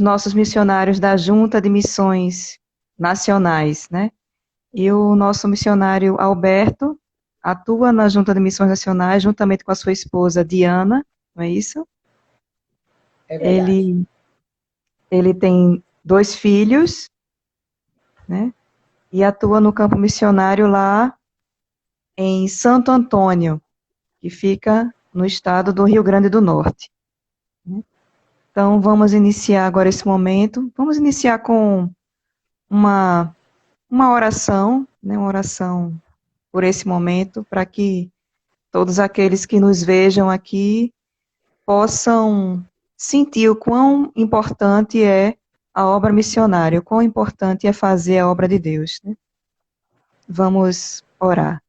nossos missionários da Junta de Missões Nacionais, né? E o nosso missionário Alberto atua na Junta de Missões Nacionais juntamente com a sua esposa Diana, não é isso? É verdade. Ele, ele tem 2 filhos, né? E atua no campo missionário lá em Santo Antônio, que fica no estado do Rio Grande do Norte, né? Então, vamos iniciar agora esse momento. Vamos iniciar com uma, uma oração, né? Uma oração por esse momento, para que todos aqueles que nos vejam aqui possam sentir o quão importante é a obra missionária, o quão importante é fazer a obra de Deus, né? Vamos orar.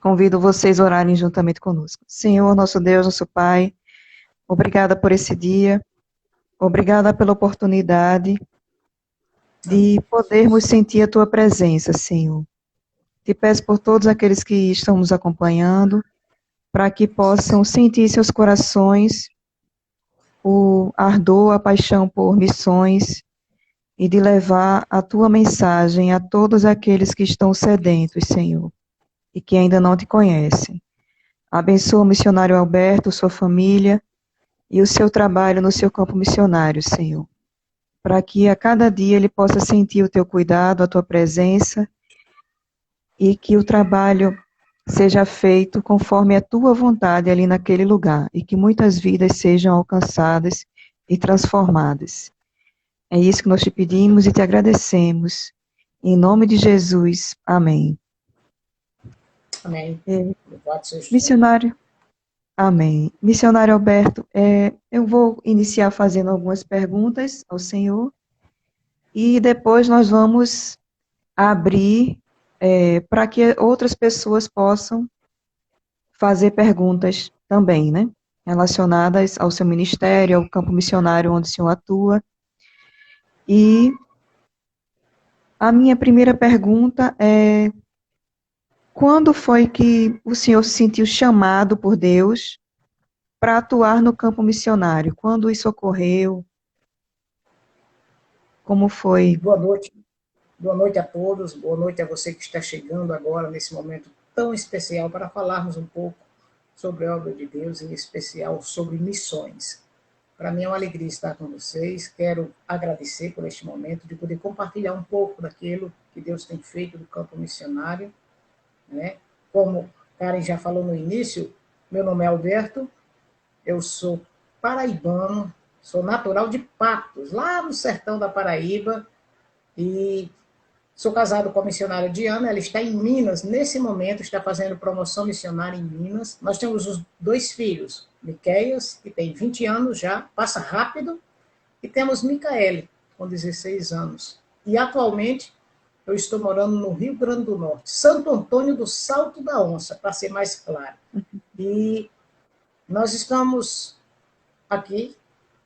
Convido vocês a orarem juntamente conosco. Senhor, nosso Deus, nosso Pai, obrigada por esse dia, obrigada pela oportunidade de Amém, podermos Jesus. sentir a Tua presença, Senhor. Te peço por todos aqueles que estão nos acompanhando, para que possam sentir em seus corações o ardor, a paixão por missões e de levar a tua mensagem a todos aqueles que estão sedentos, Senhor, e que ainda não te conhecem. Abençoa o missionário Alberto, sua família e o seu trabalho no seu campo missionário, Senhor, para que a cada dia ele possa sentir o teu cuidado, a tua presença e que o trabalho seja feito conforme a tua vontade ali naquele lugar e que muitas vidas sejam alcançadas e transformadas. É isso que nós te pedimos e te agradecemos. Em nome de Jesus, amém. Amém. É, Louvado seja o Senhor. missionário, amém. Missionário Alberto, eu vou iniciar fazendo algumas perguntas ao Senhor e depois nós vamos abrir para que outras pessoas possam fazer perguntas também, né? Relacionadas ao seu ministério, ao campo missionário onde o senhor atua. E a minha primeira pergunta é: quando foi que o senhor se sentiu chamado por Deus para atuar no campo missionário? Quando isso ocorreu? Como foi? Boa noite. Boa noite a todos. Boa noite a você que está chegando agora nesse momento tão especial para falarmos um pouco sobre a obra de Deus, em especial sobre missões. Para mim é uma alegria estar com vocês. Quero agradecer por este momento de poder compartilhar um pouco daquilo que Deus tem feito no campo missionário, né? Como Karen já falou no início, meu nome é Alberto, eu sou paraibano, sou natural de Patos, lá no sertão da Paraíba, e sou casado com a missionária Diana, ela está em Minas, nesse momento está fazendo promoção missionária em Minas. Nós temos os 2 filhos, Miqueias, que tem 20 anos já, passa rápido, e temos Micaele, com 16 anos. E atualmente eu estou morando no Rio Grande do Norte, Santo Antônio do Salto da Onça, para ser mais claro. E nós estamos aqui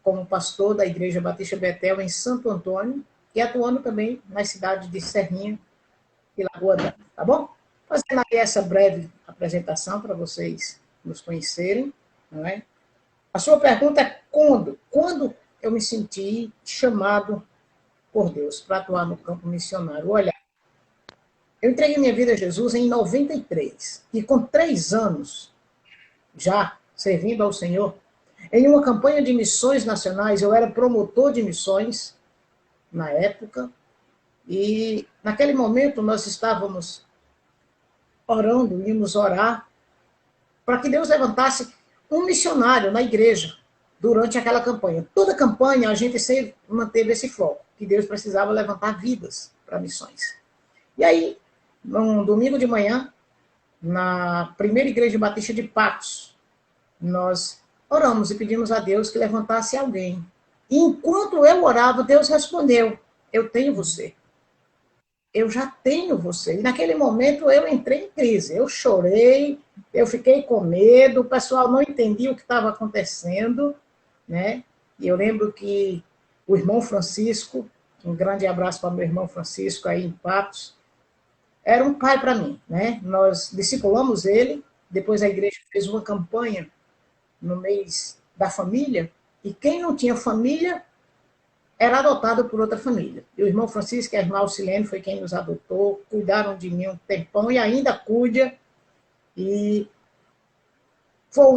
como pastor da Igreja Batista Betel em Santo Antônio e atuando também nas cidades de Serrinha e Lagoa d'Água, tá bom? Fazendo aí essa breve apresentação para vocês nos conhecerem, não é? A sua pergunta é quando? Quando eu me senti chamado por Deus para atuar no campo missionário? Olha, eu entreguei minha vida a Jesus em 93 e com 3 anos já servindo ao Senhor, em uma campanha de missões nacionais, eu era promotor de missões na época, e naquele momento nós estávamos orando, íamos orar, para que Deus levantasse um missionário na igreja durante aquela campanha. Toda campanha a gente sempre manteve esse foco, que Deus precisava levantar vidas para missões. E aí, num domingo de manhã, na primeira igreja batista de Patos, nós oramos e pedimos a Deus que levantasse alguém. E enquanto eu orava, Deus respondeu: eu tenho você. Eu já tenho você. E naquele momento eu entrei em crise. Eu chorei, eu fiquei com medo, o pessoal não entendia o que estava acontecendo, né? E eu lembro que o irmão Francisco, um grande abraço para o meu irmão Francisco aí em Patos, era um pai para mim, né? Nós discipulamos ele, depois a igreja fez uma campanha no mês da família, e quem não tinha família era adotado por outra família. E o irmão Francisco e a irmã Alcilene foi quem nos adotou, cuidaram de mim um tempão e ainda cuida. E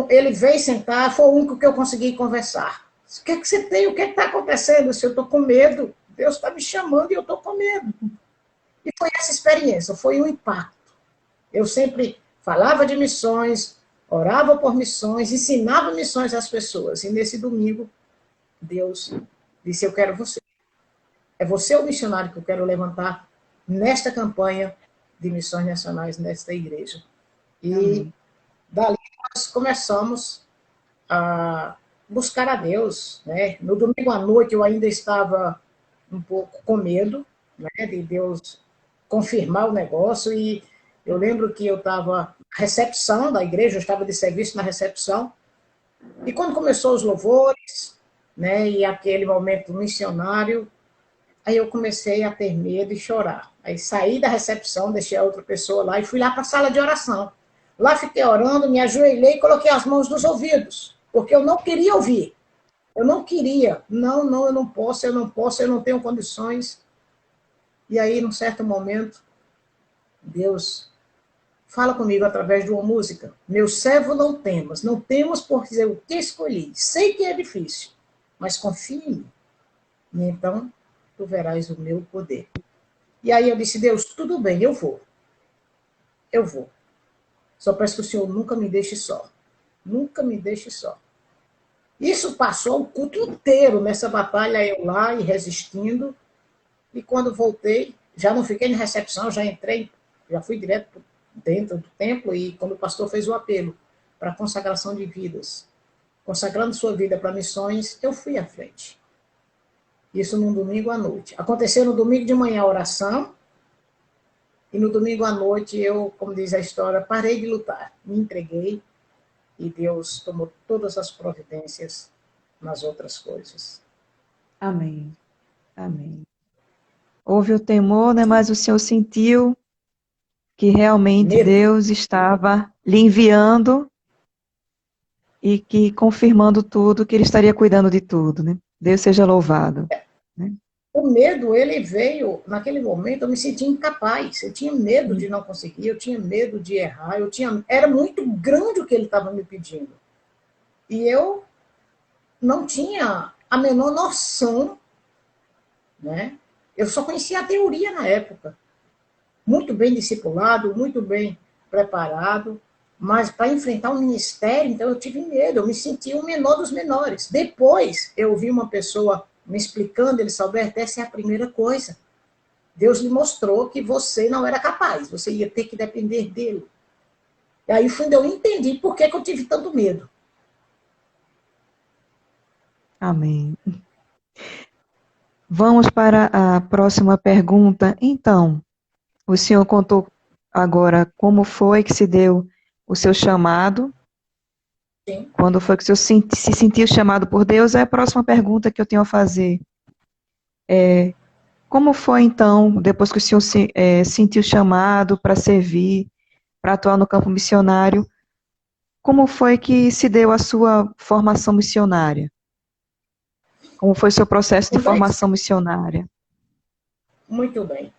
ele veio sentar, foi o único que eu consegui conversar. O que é que você tem? O que é que está acontecendo? Se eu estou com medo, Deus está me chamando e eu estou com medo. E foi essa experiência, foi um impacto. Eu sempre falava de missões, orava por missões, ensinava missões às pessoas. E nesse domingo, Deus disse, eu quero você. É você o missionário que eu quero levantar nesta campanha de missões nacionais nesta igreja. E dali nós começamos a buscar a Deus, né? No domingo à noite eu ainda estava um pouco com medo, né, de Deus confirmar o negócio, e eu lembro que eu estava na recepção da igreja, eu estava de serviço na recepção, e quando começou os louvores, né, e aquele momento missionário, aí eu comecei a ter medo e chorar. Aí saí da recepção, deixei a outra pessoa lá e fui lá para a sala de oração. Lá fiquei orando, me ajoelhei e coloquei as mãos nos ouvidos, porque eu não queria ouvir. Eu não queria. Não, não, eu não posso, eu não posso, eu não tenho condições. E aí, num certo momento, Deus fala comigo através de uma música. Meu servo, não temas por dizer o que escolhi. Sei que é difícil, mas confie em mim. E então, tu verás o meu poder. E aí eu disse, Deus, tudo bem, eu vou. Eu vou. Só peço que o Senhor nunca me deixe só. Nunca me deixe só. Isso passou o culto inteiro nessa batalha, eu lá e resistindo. E quando voltei, já não fiquei na recepção, já entrei, já fui direto dentro do templo, e quando o pastor fez o apelo para a consagração de vidas, consagrando sua vida para missões, eu fui à frente. Isso num domingo à noite. Aconteceu no domingo de manhã a oração, e no domingo à noite eu, como diz a história, parei de lutar, me entreguei, e Deus tomou todas as providências nas outras coisas. Amém. Amém. Houve o temor, né, mas o Senhor sentiu que realmente Medo. Deus estava lhe enviando e que confirmando tudo, que Ele estaria cuidando de tudo, né? Deus seja louvado. Né? O medo, ele veio, naquele momento, eu me sentia incapaz, eu tinha medo de não conseguir, eu tinha medo de errar, era muito grande o que ele estava me pedindo. E eu não tinha a menor noção, né? Eu só conhecia a teoria na época. Muito bem discipulado, muito bem preparado, mas para enfrentar o ministério, então eu tive medo, eu me sentia o menor dos menores. Depois eu ouvi uma pessoa me explicando, ele disse, Alberto, essa é a primeira coisa. Deus lhe mostrou que você não era capaz, você ia ter que depender dele. E aí foi onde eu entendi por que eu tive tanto medo. Amém. Vamos para a próxima pergunta. Então, o senhor contou agora como foi que se deu o seu chamado. Sim. Quando foi que o senhor se sentiu chamado por Deus? É a próxima pergunta que eu tenho a fazer. Como foi, então, depois que o senhor sentiu chamado para servir, para atuar no campo missionário, como foi que se deu a sua formação missionária? Como foi o seu processo de formação missionária? Muito bem.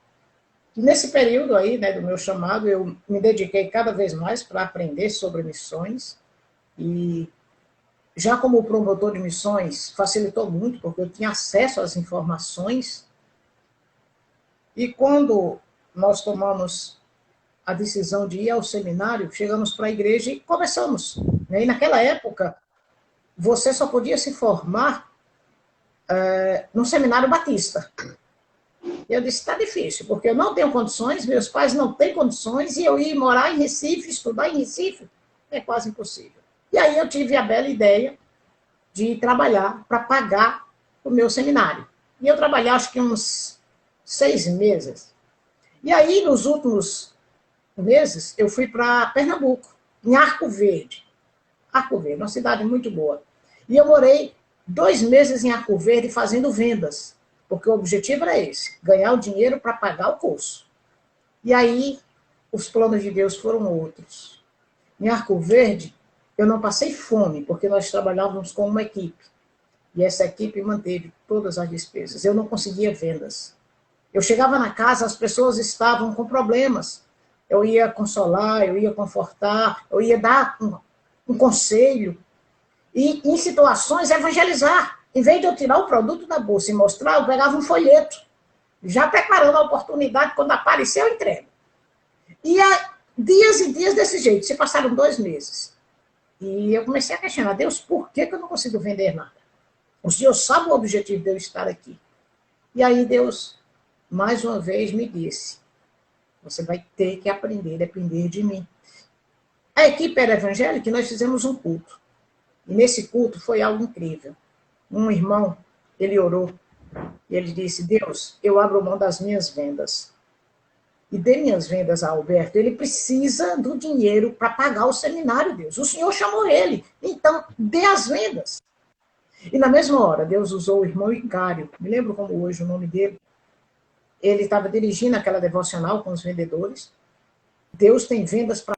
Nesse período aí, né, do meu chamado, eu me dediquei cada vez mais para aprender sobre missões, e já como promotor de missões, facilitou muito, porque eu tinha acesso às informações, e quando nós tomamos a decisão de ir ao seminário, chegamos para a igreja e começamos. E naquela época, você só podia se formar num seminário batista. E eu disse, está difícil, porque eu não tenho condições, meus pais não têm condições, e eu ir morar em Recife, estudar em Recife, é quase impossível. E aí eu tive a bela ideia de trabalhar para pagar o meu seminário. E eu trabalhei acho que uns 6 meses. E aí, nos últimos meses, eu fui para Pernambuco, em Arco Verde. Arco Verde, uma cidade muito boa. E eu morei 2 meses em Arco Verde fazendo vendas, porque o objetivo era esse, ganhar o dinheiro para pagar o curso. E aí, os planos de Deus foram outros. Em Arco Verde, eu não passei fome, porque nós trabalhávamos com uma equipe. E essa equipe manteve todas as despesas. Eu não conseguia vendas. Eu chegava na casa, as pessoas estavam com problemas. Eu ia consolar, eu ia confortar, eu ia dar um conselho. E, em situações, evangelizar. Em vez de eu tirar o produto da bolsa e mostrar, eu pegava um folheto, já preparando a oportunidade, quando apareceu, eu entrego. E dias e dias desse jeito. Se passaram 2 meses. E eu comecei a questionar, Deus, por que eu não consigo vender nada? O Senhor sabe o objetivo de eu estar aqui. E aí Deus, mais uma vez, me disse, você vai ter que aprender a depender de mim. A equipe era evangélica e nós fizemos um culto. E nesse culto foi algo incrível. Um irmão, ele orou e ele disse, Deus, eu abro mão das minhas vendas. E dê minhas vendas a Alberto, ele precisa do dinheiro para pagar o seminário, Deus. O Senhor chamou ele, então dê as vendas. E na mesma hora, Deus usou o irmão Icário, me lembro como hoje o nome dele. Ele estava dirigindo aquela devocional com os vendedores. Deus tem vendas para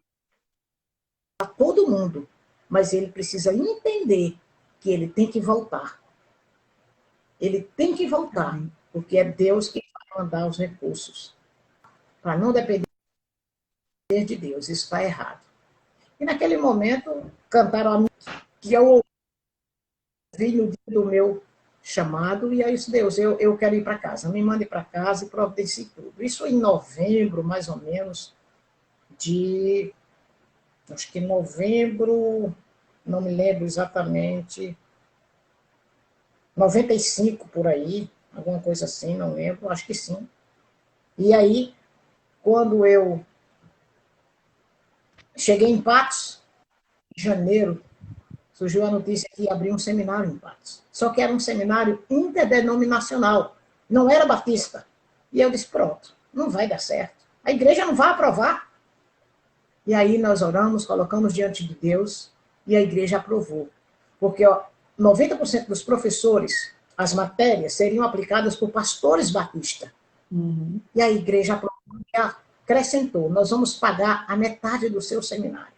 todo mundo, mas ele precisa entender que ele tem que voltar. Ele tem que voltar, porque é Deus que vai mandar os recursos. Para não depender de Deus, isso está errado. E naquele momento, cantaram a música que eu ouvi no dia do meu chamado, e é isso, Deus, eu quero ir para casa, me mande para casa e providencie tudo. Isso em novembro, mais ou menos, acho que novembro, não me lembro exatamente, 95 por aí, alguma coisa assim, não lembro, acho que sim. E aí, quando eu cheguei em Patos, em janeiro, surgiu a notícia que ia abrir um seminário em Patos. Só que era um seminário interdenominacional, não era batista. E eu disse, pronto, não vai dar certo. A igreja não vai aprovar. E aí nós oramos, colocamos diante de Deus, e a igreja aprovou. Porque 90% dos professores, as matérias seriam aplicadas por pastores batistas. Uhum. E a igreja aprovou e acrescentou, nós vamos pagar a metade do seu seminário.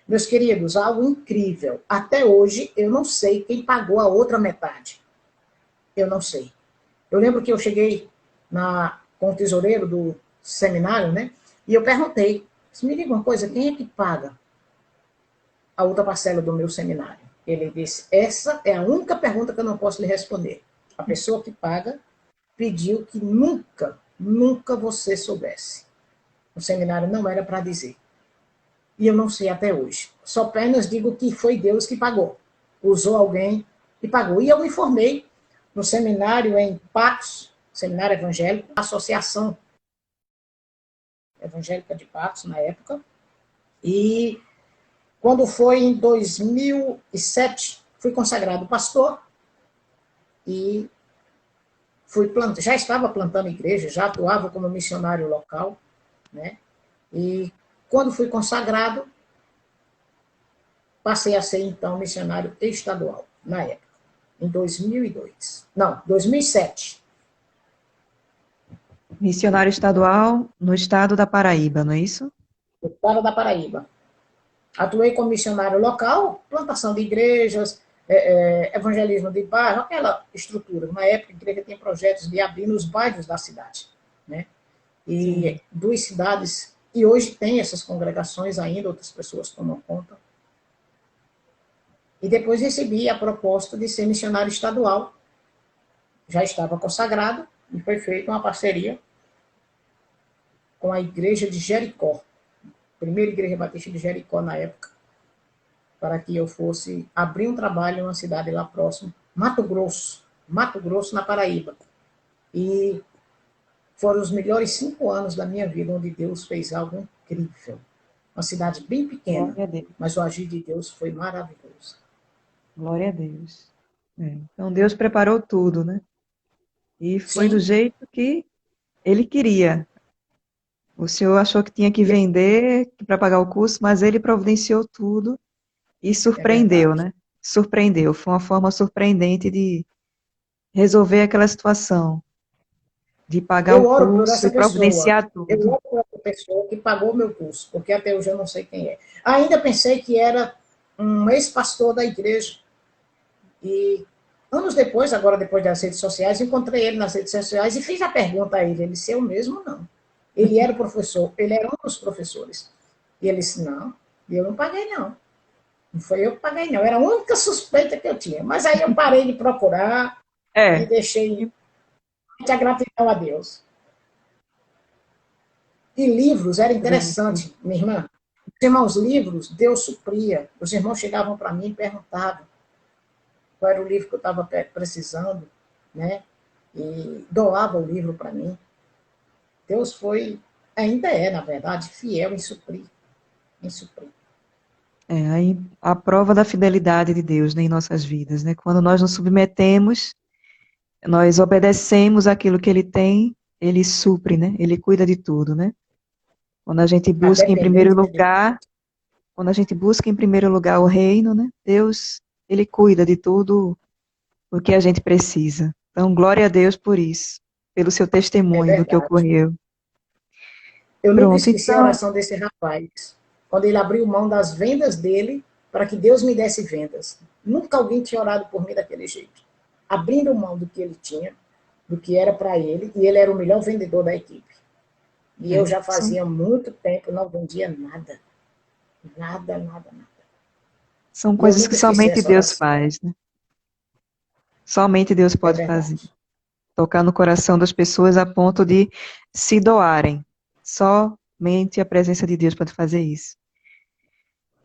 Meus queridos, algo incrível. Até hoje, eu não sei quem pagou a outra metade. Eu não sei. Eu lembro que eu cheguei com o tesoureiro do seminário, né? E eu perguntei, me diga uma coisa, quem é que paga a outra parcela do meu seminário? Ele disse, essa é a única pergunta que eu não posso lhe responder. A pessoa que paga pediu que nunca, nunca você soubesse. O seminário não era para dizer. E eu não sei até hoje. Só apenas digo que foi Deus que pagou. Usou alguém e pagou. E eu me formei no seminário em Patos, seminário evangélico, Associação Evangélica de Patos, na época. E quando foi em 2007, fui consagrado pastor e já estava plantando igreja, já atuava como missionário local, né? E quando fui consagrado, passei a ser, então, missionário estadual, na época, em 2002. Não, 2007. Missionário estadual no estado da Paraíba, não é isso? No estado da Paraíba. Atuei como missionário local, plantação de igrejas, evangelismo de bairro, aquela estrutura. Na época, a igreja tinha projetos de abrir nos bairros da cidade, né? E sim, 2 cidades, e hoje tem essas congregações ainda, outras pessoas tomam conta. E depois recebi a proposta de ser missionário estadual. Já estava consagrado e foi feita uma parceria com a igreja de Jericó, primeira igreja batista de Jericó na época, para que eu fosse abrir um trabalho em uma cidade lá próximo, Mato Grosso, na Paraíba. E foram os melhores 5 anos da minha vida, onde Deus fez algo incrível. Uma cidade bem pequena, mas o agir de Deus foi maravilhoso. Glória a Deus. Então Deus preparou tudo, né? E foi do Sim, jeito que ele queria. O senhor achou que tinha que vender para pagar o custo, mas ele providenciou tudo e é surpreendeu, verdade. né? Surpreendeu. Foi uma forma surpreendente de resolver aquela situação, de pagar o Eu oro por curso essa e pessoa. providenciar Eu tudo. oro por essa pessoa que pagou meu curso, porque até hoje eu não sei quem é. Ainda pensei que era um ex-pastor da igreja. E Anos depois, agora depois das redes sociais, encontrei ele nas redes sociais e fiz a pergunta a ele. Ele disse, eu mesmo não. Ele era o professor, ele era um dos professores. E ele disse, não, eu não paguei não. Não foi eu que paguei não, era a única suspeita que eu tinha. Mas aí eu parei de procurar e É, deixei a gratidão a Deus. E livros, era interessante, minha irmã. Os irmãos livros, Deus supria. Os irmãos chegavam para mim e perguntavam qual era o livro que eu estava precisando, né? E doava o livro para mim. Deus foi, ainda é, na verdade, fiel em suprir, em suprir. aí a prova da fidelidade de Deus, né, em nossas vidas, né? Quando nós nos submetemos, nós obedecemos aquilo que Ele tem, Ele supre, né? Ele cuida de tudo, né? Quando a gente A busca em primeiro dependência de lugar, quando a gente busca em primeiro lugar o reino, né? Deus, Ele cuida de tudo o que a gente precisa. Então, glória a Deus por isso, pelo seu é testemunho do que verdade. ocorreu. Eu nunca Pronto, esqueci a então, oração desse rapaz, quando ele abriu mão das vendas dele para que Deus me desse vendas. Nunca alguém tinha orado por mim daquele jeito. Abrindo mão do que ele tinha, do que era para ele, e ele era o melhor vendedor da equipe. E eu já são, fazia muito tempo, não vendia nada. Nada, nada, nada. são E eu coisas que nunca esqueci somente essa Deus oração. faz, né? Somente Deus É pode fazer. verdade. Tocar no coração das pessoas a ponto de se doarem. Somente a presença de Deus pode fazer isso.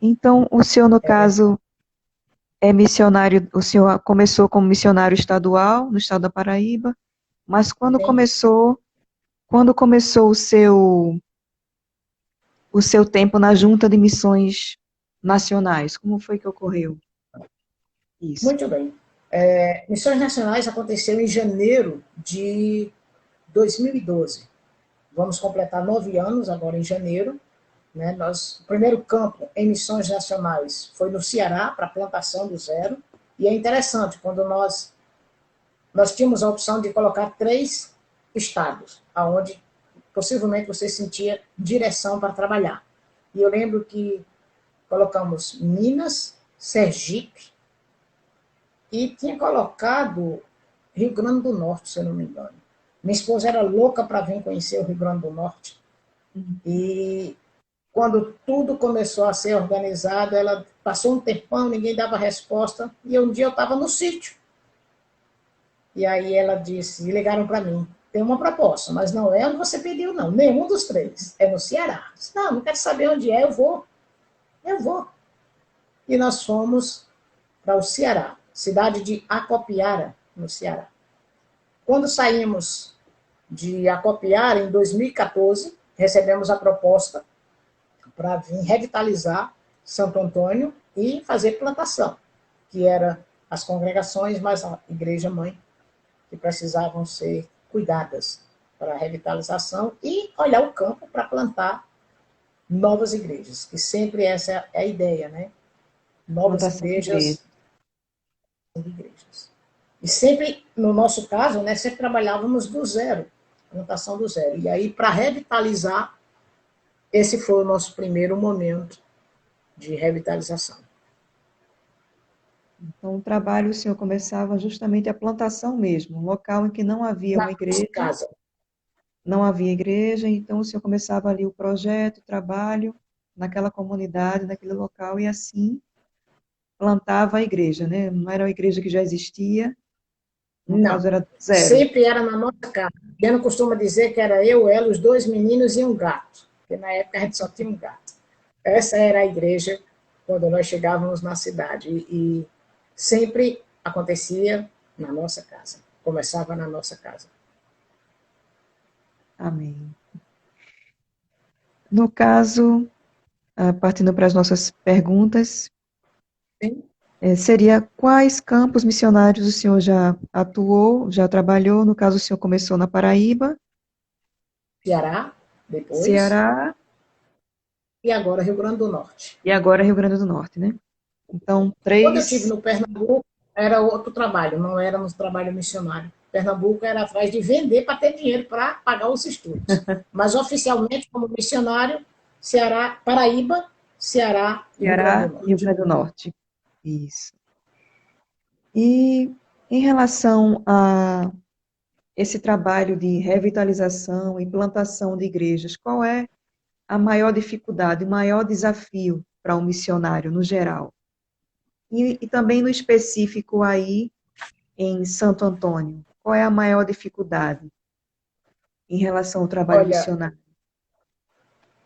Então, o senhor, no É verdade. caso, é missionário, o senhor começou como missionário estadual, no estado da Paraíba, mas Sim. quando começou o seu tempo na Junta de Missões Nacionais? Como foi que ocorreu isso? Muito bem. Missões Nacionais aconteceu em janeiro de 2012. Vamos completar 9 anos agora em janeiro. Né? O primeiro campo em missões nacionais foi no Ceará, para plantação do zero. E é interessante, quando nós tínhamos a opção de colocar 3 estados, aonde possivelmente você sentia direção para trabalhar. E eu lembro que colocamos Minas, Sergipe e tinha colocado Rio Grande do Norte, se eu não me engano. Minha esposa era louca para vir conhecer o Rio Grande do Norte. E quando tudo começou a ser organizado, ela passou um tempão, ninguém dava resposta, e um dia eu estava no sítio. E aí ela disse, e ligaram para mim, tem uma proposta, mas não é onde você pediu, não, nenhum dos 3, é no Ceará. Eu disse, não, não quero saber onde é, eu vou. E nós fomos para o Ceará, cidade de Acopiara, no Ceará. Quando saímos de Acopiara, em 2014, recebemos a proposta para vir revitalizar Santo Antônio e fazer plantação, que era as congregações, mas a igreja mãe, que precisavam ser cuidadas para a revitalização e olhar o campo para plantar novas igrejas, que sempre essa é a ideia, né? Novas Plantação de igreja. igrejas. E sempre, no nosso caso, né, sempre trabalhávamos do zero, plantação do zero. E aí, para revitalizar, esse foi o nosso primeiro momento de revitalização. Então, o trabalho, o senhor começava justamente a plantação mesmo, um local em que não havia Na uma nossa igreja, casa. não havia igreja, então o senhor começava ali o projeto, o trabalho, naquela comunidade, naquele local, e assim plantava a igreja, né? Não era uma igreja que já existia, no caso Não. era do zero. Sempre era na nossa casa. Diana costuma dizer que era eu, ela, os 2 meninos e um gato. Porque na época a gente só tinha um gato. Essa era a igreja quando nós chegávamos na cidade. E sempre acontecia na nossa casa. Começava na nossa casa. Amém. No caso, partindo para as nossas perguntas, Sim. seria quais campos missionários o senhor já atuou, já trabalhou? No caso, o senhor começou na Paraíba, Ceará, depois, Ceará e agora Rio Grande do Norte. e agora Rio Grande do Norte, né? Então, Quando eu estive três. no Pernambuco, era outro trabalho, não era um trabalho missionário. Pernambuco era atrás de vender para ter dinheiro para pagar os estudos. Mas oficialmente, como missionário, Ceará, Paraíba, Ceará e Rio Grande Ceará do e Rio Norte. Grande do Norte. Isso. E Em relação a esse trabalho de revitalização e plantação de igrejas, qual é a maior dificuldade, o maior desafio para um missionário no geral? E também no específico aí em Santo Antônio, qual é a maior dificuldade em relação ao trabalho Olha, missionário?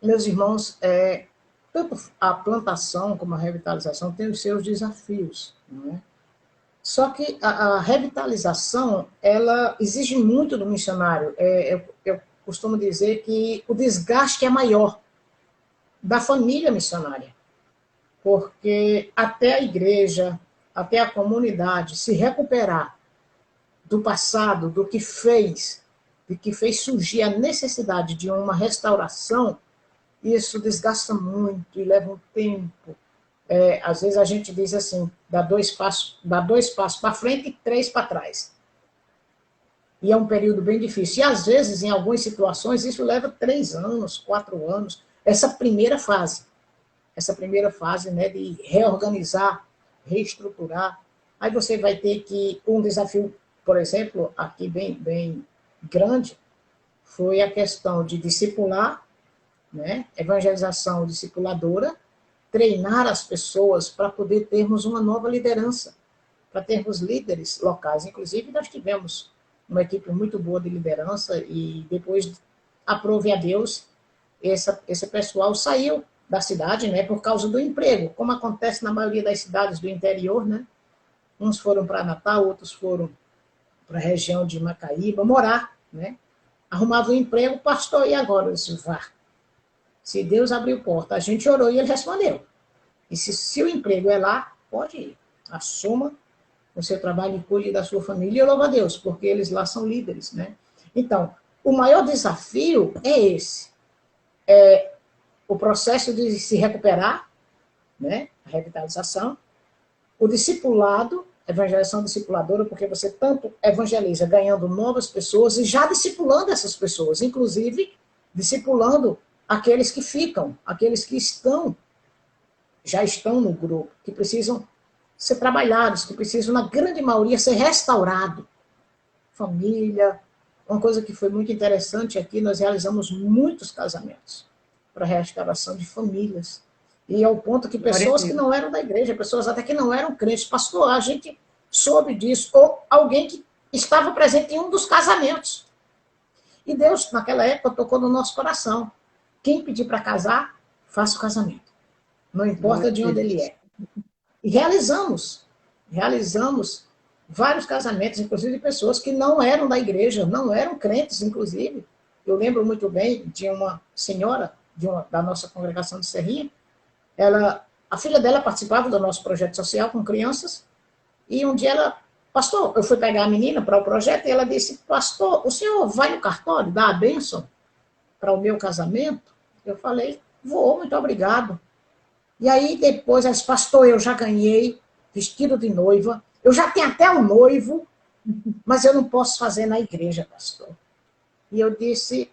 meus irmãos, tanto a plantação como a revitalização têm os seus desafios, não é? Só que a revitalização, ela exige muito do missionário. Eu costumo dizer que o desgaste é maior da família missionária, porque até a igreja, até a comunidade se recuperar do passado, de que fez surgir a necessidade de uma restauração, isso desgasta muito e leva um tempo. Às vezes a gente diz assim, dá dois passos para frente e três para trás. E é um período bem difícil. E às vezes, em algumas situações, isso leva 3 anos, 4 anos, essa primeira fase, né, de reorganizar, reestruturar. Aí você vai ter que, um desafio, por exemplo, aqui bem grande, foi a questão de discipular, né, evangelização discipuladora, treinar as pessoas para poder termos uma nova liderança, para termos líderes locais. Inclusive, nós tivemos uma equipe muito boa de liderança e depois, aprove a Deus, esse pessoal saiu da cidade, né, por causa do emprego, como acontece na maioria das cidades do interior, né? Uns foram para Natal, outros foram para a região de Macaíba morar, né? Arrumavam um emprego, pastor, e agora? Eu disse, vá. Se Deus abriu porta, a gente orou e ele respondeu. E se o emprego é lá, pode ir. Assuma o seu trabalho e cuide da sua família. E eu louvo a Deus, porque eles lá são líderes, né? Então, o maior desafio é esse. O processo de se recuperar, né? A revitalização. O discipulado, evangelização discipuladora, porque você tanto evangeliza ganhando novas pessoas e já discipulando essas pessoas, inclusive discipulando aqueles que ficam, aqueles que já estão no grupo, que precisam ser trabalhados, que precisam, na grande maioria, ser restaurados. Família, uma coisa que foi muito interessante aqui, nós realizamos muitos casamentos para restauração de famílias. E ao ponto que Glória a pessoas que Deus. não eram da igreja, pessoas até que não eram crentes, pastor, a gente soube disso, ou alguém que estava presente em um dos casamentos. E Deus, naquela época, tocou no nosso coração. Quem pedir para casar, faça o casamento. Não Glória importa de a onde ele Deus. é. E realizamos vários casamentos, inclusive de pessoas que não eram da igreja, não eram crentes, inclusive. Eu lembro muito bem de uma senhora da nossa congregação de Serrinha, a filha dela participava do nosso projeto social com crianças, e um dia pastor, eu fui pegar a menina para o projeto, e ela disse, pastor, o senhor vai no cartório dar a bênção para o meu casamento? Eu falei, vou, muito obrigado. E aí depois ela disse, pastor, eu já ganhei vestido de noiva, eu já tenho até um noivo, mas eu não posso fazer na igreja, pastor. E eu disse,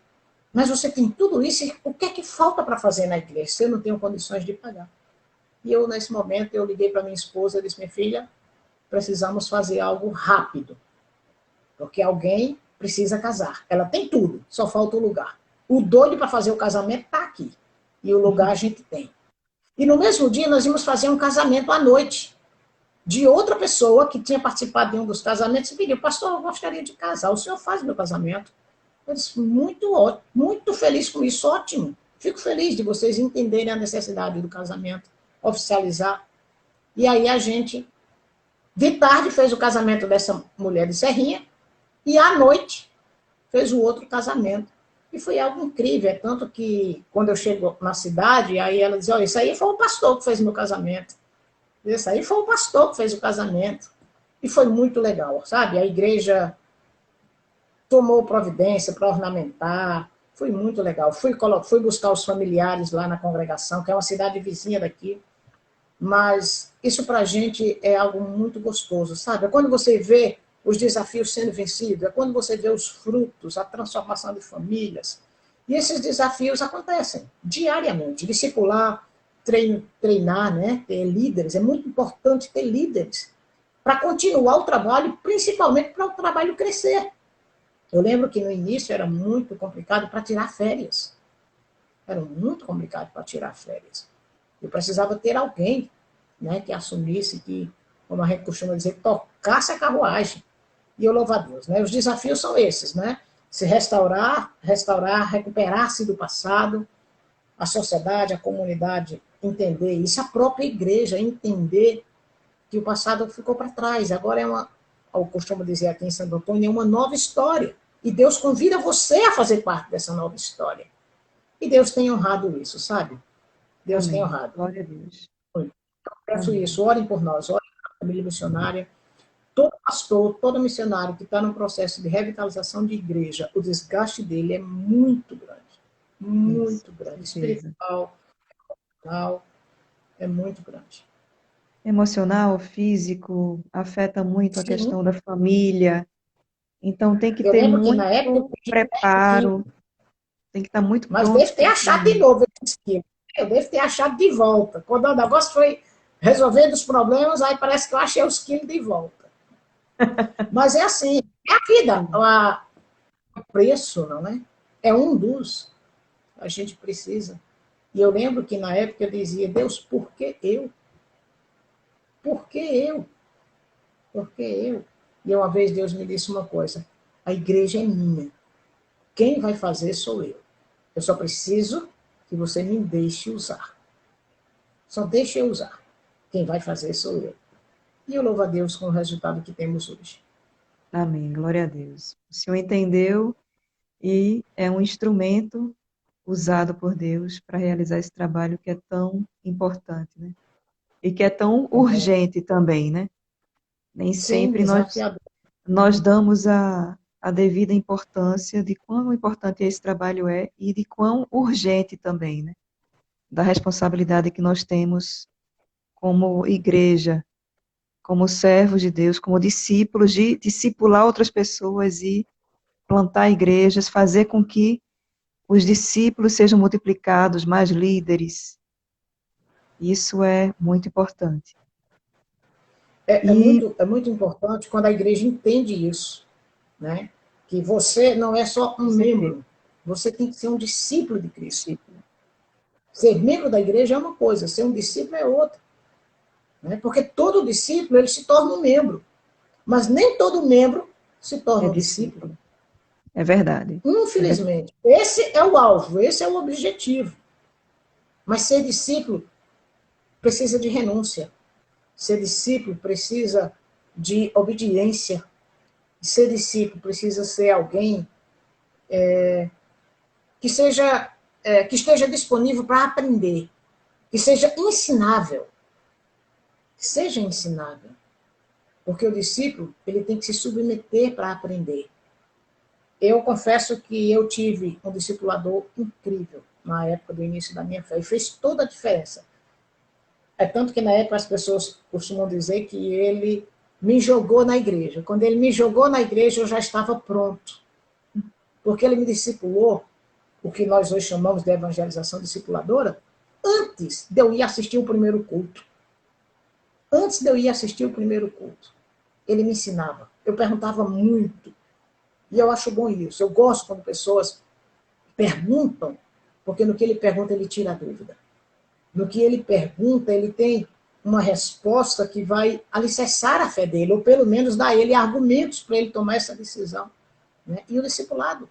mas você tem tudo isso, o que é que falta para fazer na igreja? Se eu não tenho condições de pagar. E eu, nesse momento, eu liguei para minha esposa e disse, minha filha, precisamos fazer algo rápido, porque alguém precisa casar. Ela tem tudo, só falta o lugar. O doido para fazer o casamento está aqui, e o lugar a gente tem. E no mesmo dia nós íamos fazer um casamento à noite, de outra pessoa que tinha participado de um dos casamentos e pediu, pastor, eu gostaria de casar, o senhor faz meu casamento? Eu disse, muito feliz com isso, ótimo. Fico feliz de vocês entenderem a necessidade do casamento, oficializar. E aí a gente, de tarde, fez o casamento dessa mulher de Serrinha, e à noite fez o outro casamento. E foi algo incrível, tanto que quando eu chego na cidade, aí ela diz, olha, isso aí foi o pastor que fez meu casamento. Isso aí foi o pastor que fez o casamento. E foi muito legal, sabe? A igreja tomou providência para ornamentar, foi muito legal. Fui buscar os familiares lá na congregação, que é uma cidade vizinha daqui, mas isso para a gente é algo muito gostoso, sabe? É quando você vê os desafios sendo vencidos, é quando você vê os frutos, a transformação de famílias. E esses desafios acontecem diariamente. Discipular, treinar, né? Ter líderes, é muito importante ter líderes para continuar o trabalho, principalmente para o trabalho crescer. Eu lembro que no início era muito complicado para tirar férias. Era muito complicado para tirar férias. Eu precisava ter alguém, né, que assumisse, que, como a gente costuma dizer, tocasse a carruagem. E eu louvo a Deus, né? Os desafios são esses, né? Se restaurar, recuperar-se do passado, a sociedade, a comunidade entender isso, a própria igreja entender que o passado ficou para trás. Agora eu costumo dizer aqui em Santo Antônio, é uma nova história. E Deus convida você a fazer parte dessa nova história. E Deus tem honrado isso, sabe? Deus tem Amém. honrado. Glória a Deus. Eu peço Amém. isso, orem por nós, orem pela família missionária. Todo pastor, todo missionário que está no processo de revitalização de igreja, o desgaste dele é muito grande. Isso, Muito com grande. certeza. Espiritual, mental, é muito grande. Emocional, físico, afeta muito a Sim, questão da família. Então tem que eu ter lembro que na época eu muito perdi 10 preparo, quilos, tem que estar muito mas pronto devo ter achado de espiritualmente. novo esses quilos. Eu devo ter achado de volta. Quando o negócio foi resolvendo os problemas, aí parece que eu achei os quilos de volta. Mas é assim, é a vida. O preço, não é? É um dos. A gente precisa. E eu lembro que na época eu dizia, Deus, por que eu? Por que eu? Por que eu? E uma vez Deus me disse uma coisa, a igreja é minha. Quem vai fazer sou eu. Eu só preciso que você me deixe usar. Só deixe eu usar. Quem vai fazer sou eu. E eu louvo a Deus com o resultado que temos hoje. Amém. Glória a Deus. O Senhor entendeu e é um instrumento usado por Deus para realizar esse trabalho que é tão importante, né? E que é tão urgente também, né? Nem Sim, sempre desafiador. nós damos a devida importância de quão importante esse trabalho é e de quão urgente também, né? Da responsabilidade que nós temos como igreja, como servos de Deus, como discípulos, de discipular outras pessoas e plantar igrejas, fazer com que os discípulos sejam multiplicados, mais líderes. Isso é muito importante. E É muito importante quando a igreja entende isso, né? Que você não é só um com certeza, membro, você tem que ser um discípulo de Cristo. discípulo. Ser membro da igreja é uma coisa, ser um discípulo é outra. Né? Porque todo discípulo ele se torna um membro, mas nem todo membro se É torna um discípulo. discípulo. É verdade. É verdade. Infelizmente, esse é o alvo, esse é o objetivo. Mas ser discípulo precisa de renúncia. Ser discípulo precisa de obediência. Ser discípulo precisa ser alguém que seja que esteja disponível para aprender, que seja ensinável, que seja ensinável. Porque o discípulo ele tem que se submeter para aprender. Eu confesso que eu tive um discipulador incrível na época do início da minha fé e fez toda a diferença. É tanto que na época as pessoas costumam dizer que ele me jogou na igreja. Quando ele me jogou na igreja, eu já estava pronto. Porque ele me discipulou, o que nós hoje chamamos de evangelização discipuladora, antes de eu ir assistir o primeiro culto. Antes de eu ir assistir o primeiro culto. Ele me ensinava. Eu perguntava muito. E eu acho bom isso. Eu gosto quando pessoas perguntam, porque no que ele pergunta, ele tira a dúvida. No que ele pergunta, ele tem uma resposta que vai alicerçar a fé dele, ou pelo menos dar a ele argumentos para ele tomar essa decisão. Né? E o discipulado?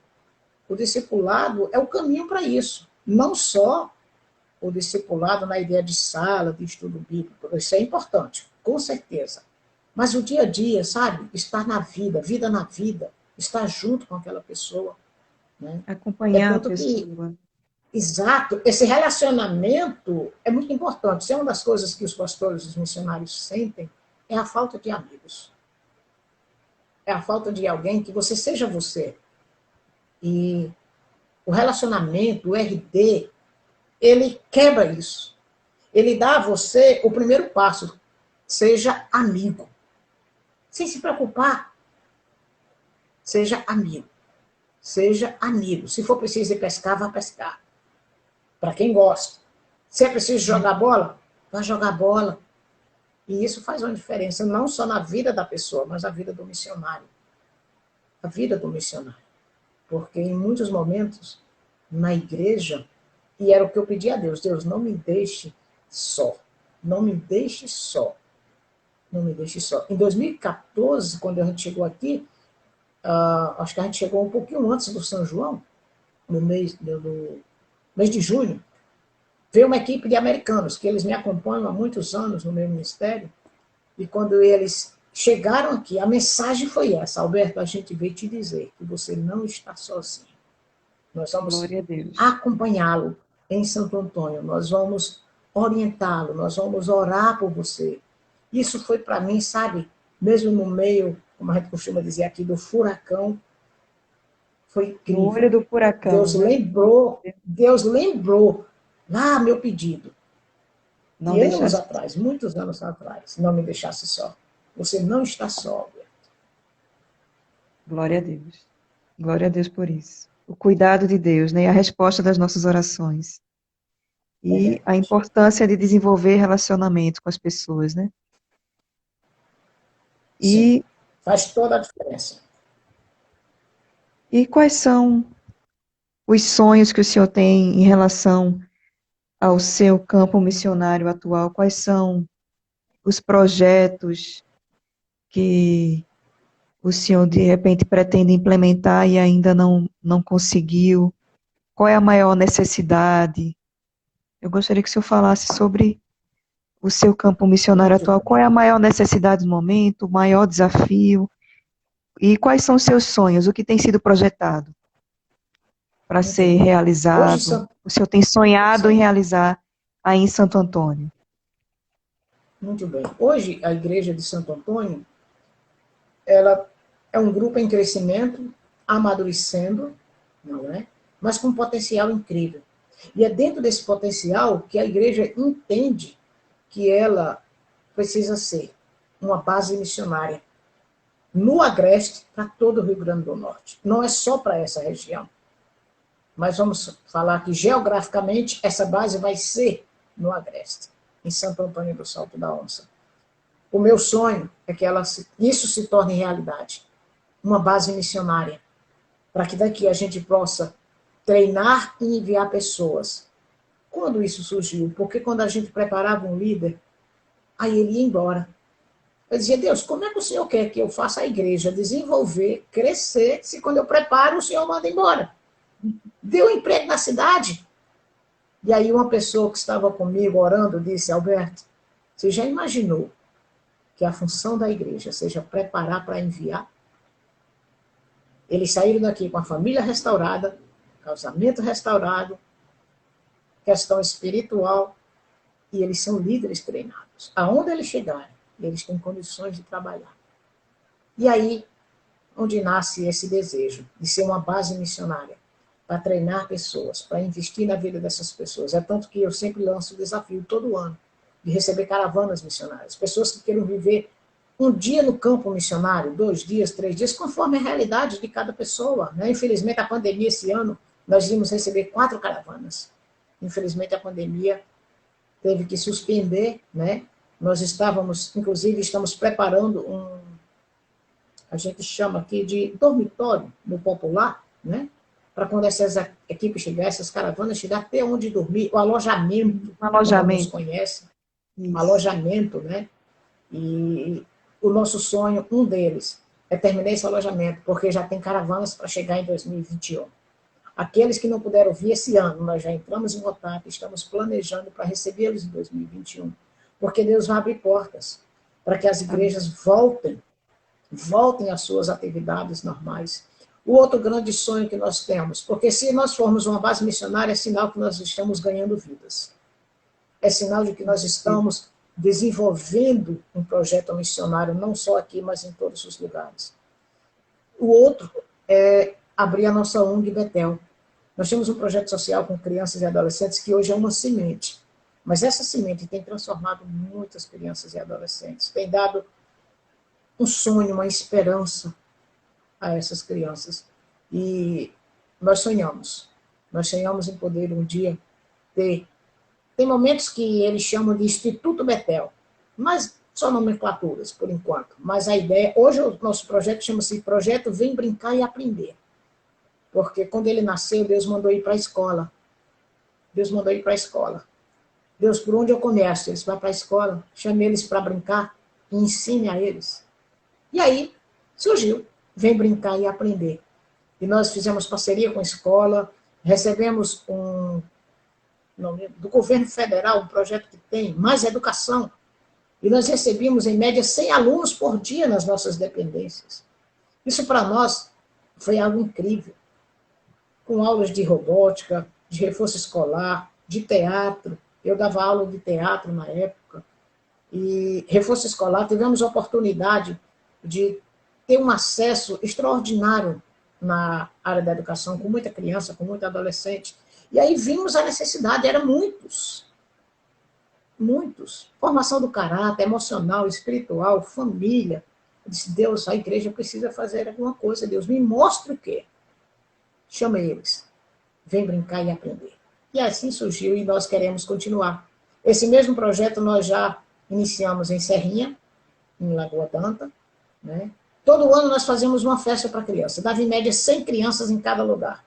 O discipulado é o caminho para isso. Não só o discipulado na ideia de sala, de estudo bíblico, isso é importante, com certeza. Mas o dia a dia, sabe? Estar na vida, vida na vida, estar junto com aquela pessoa. Né? É Acompanhar a tanto que, pessoa. exato, esse relacionamento é muito importante. Isso é uma das coisas que os pastores, os missionários sentem, é a falta de amigos. É a falta de alguém que você seja você. E o relacionamento, o RD, ele quebra isso. Ele dá a você o primeiro passo. Seja amigo. Sem se preocupar. Seja amigo. Seja amigo. Se for preciso ir pescar, vá pescar. Para quem gosta. Se é preciso jogar bola, vá jogar bola. E isso faz uma diferença, não só na vida da pessoa, mas na vida do missionário. A vida do missionário. Porque em muitos momentos, na igreja, e era o que eu pedi a Deus, Deus, não me deixe só. Não me deixe só. Não me deixe só. Em 2014, quando a gente chegou aqui, acho que a gente chegou um pouquinho antes do São João, no mês de junho, veio uma equipe de americanos, que eles me acompanham há muitos anos no meu ministério, e quando eles chegaram aqui, a mensagem foi essa: Alberto, a gente veio te dizer que você não está sozinho. Nós vamos Glória a Deus. acompanhá-lo em Santo Antônio, nós vamos orientá-lo, nós vamos orar por você. Isso foi para mim, sabe, mesmo no meio, como a gente costuma dizer aqui, do furacão, foi No olho incrível. do furacão, né? Deus lembrou lá meu pedido. Não E anos deixasse. atrás, muitos anos atrás, não me deixasse só. Você não está só, Alberto. Glória a Deus. Glória a Deus por isso. O cuidado de Deus, né? E a resposta das nossas orações. É E a verdade. importância de desenvolver relacionamento com as pessoas, né? Sim, E, faz toda a diferença. e quais são os sonhos que o senhor tem em relação ao seu campo missionário atual? Quais são os projetos que o senhor de repente pretende implementar e ainda não conseguiu? Qual é a maior necessidade? Eu gostaria que o senhor falasse sobre o seu campo missionário Muito atual. bem. Qual é a maior necessidade do momento, o maior desafio? E quais são os seus sonhos? O que tem sido projetado para Muito ser bem. Hoje, realizado? O senhor tem sonhado em sim, realizar aí em Santo Antônio? muito bem. Hoje, a Igreja de Santo Antônio, ela é um grupo em crescimento, amadurecendo, não é? Mas com um potencial incrível. E é dentro desse potencial que a igreja entende que ela precisa ser uma base missionária no Agreste para todo o Rio Grande do Norte. Não é só para essa região. Mas vamos falar que geograficamente essa base vai ser no Agreste, em Santo Antônio do Salto da Onça. O meu sonho é que isso se torne realidade. Uma base missionária, para que daqui a gente possa treinar e enviar pessoas. Quando isso surgiu? Porque quando a gente preparava um líder, aí ele ia embora. Eu dizia, Deus, como é que o Senhor quer que eu faça a igreja desenvolver, crescer, se quando eu preparo o Senhor manda embora? Deu emprego na cidade. E aí uma pessoa que estava comigo orando disse, Alberto, você já imaginou que a função da igreja seja preparar para enviar? Eles saíram daqui com a família restaurada, casamento restaurado, questão espiritual, e eles são líderes treinados. Aonde eles chegarem, eles têm condições de trabalhar. E aí, onde nasce esse desejo de ser uma base missionária, para treinar pessoas, para investir na vida dessas pessoas. É tanto que eu sempre lanço o desafio todo ano de receber caravanas missionárias, pessoas que queiram viver um dia no campo missionário, 2 dias, 3 dias, conforme a realidade de cada pessoa. Né? Infelizmente, a pandemia esse ano, nós íamos receber 4 caravanas. Infelizmente, a pandemia teve que suspender, né? Nós estávamos, inclusive, estamos preparando a gente chama aqui de dormitório no popular, né? Para quando essas equipes chegarem, essas caravanas chegar, ter onde dormir, o alojamento, Um como alguns alojamento. conhecem, um Isso. alojamento, né? E o nosso sonho, um deles, é terminar esse alojamento, porque já tem caravanas para chegar em 2021. Aqueles que não puderam vir esse ano, nós já entramos em contato, estamos planejando para recebê-los em 2021. Porque Deus vai abrir portas para que as Amém. igrejas voltem às suas atividades normais. O outro grande sonho que nós temos, porque se nós formos uma base missionária, é sinal que nós estamos ganhando vidas. É sinal de que nós estamos desenvolvendo um projeto missionário, não só aqui, mas em todos os lugares. O outro é abrir a nossa ONG Betel. Nós temos um projeto social com crianças e adolescentes que hoje é uma semente. Mas essa semente tem transformado muitas crianças e adolescentes, tem dado um sonho, uma esperança a essas crianças. E nós sonhamos em poder um dia ter. Tem momentos que eles chamam de Instituto Betel, mas só nomenclaturas, por enquanto. Mas a ideia, hoje o nosso projeto chama-se Projeto Vem Brincar e Aprender. Porque quando ele nasceu, Deus mandou ir para a escola. Deus mandou ir para a escola. Deus, por onde eu começo? Eles vão para a escola, chame eles para brincar e ensine a eles. E aí surgiu, Vem Brincar e Aprender. E nós fizemos parceria com a escola, recebemos do governo federal, um projeto que tem, Mais Educação, e nós recebíamos, em média, 100 alunos por dia nas nossas dependências. Isso, para nós, foi algo incrível. Com aulas de robótica, de reforço escolar, de teatro. Eu dava aula de teatro na época. E reforço escolar, tivemos a oportunidade de ter um acesso extraordinário na área da educação, com muita criança, com muita adolescente. E aí vimos a necessidade, eram muitos. Muitos. Formação do caráter, emocional, espiritual, família. Eu disse, Deus, a igreja precisa fazer alguma coisa. Deus, me mostre o quê? Chama eles. Vem brincar e aprender. E assim surgiu e nós queremos continuar. Esse mesmo projeto nós já iniciamos em Serrinha, em Lagoa Danta. Né? Todo ano nós fazemos uma festa para criança. Dava em média 100 crianças em cada lugar.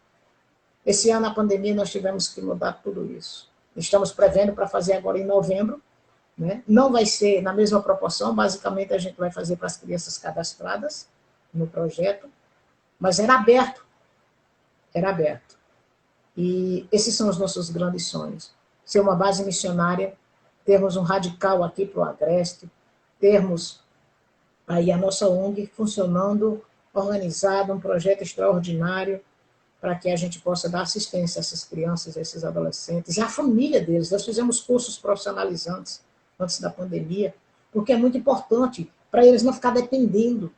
Esse ano, a pandemia, nós tivemos que mudar tudo isso. Estamos prevendo para fazer agora em novembro. Né? Não vai ser na mesma proporção, basicamente a gente vai fazer para as crianças cadastradas no projeto, mas era aberto. Era aberto. E esses são os nossos grandes sonhos. Ser uma base missionária, termos um radical aqui para o Agreste, termos aí a nossa ONG funcionando, organizado, um projeto extraordinário, para que a gente possa dar assistência a essas crianças, a esses adolescentes, e a família deles. Nós fizemos cursos profissionalizantes antes da pandemia, porque é muito importante para eles não ficar dependendo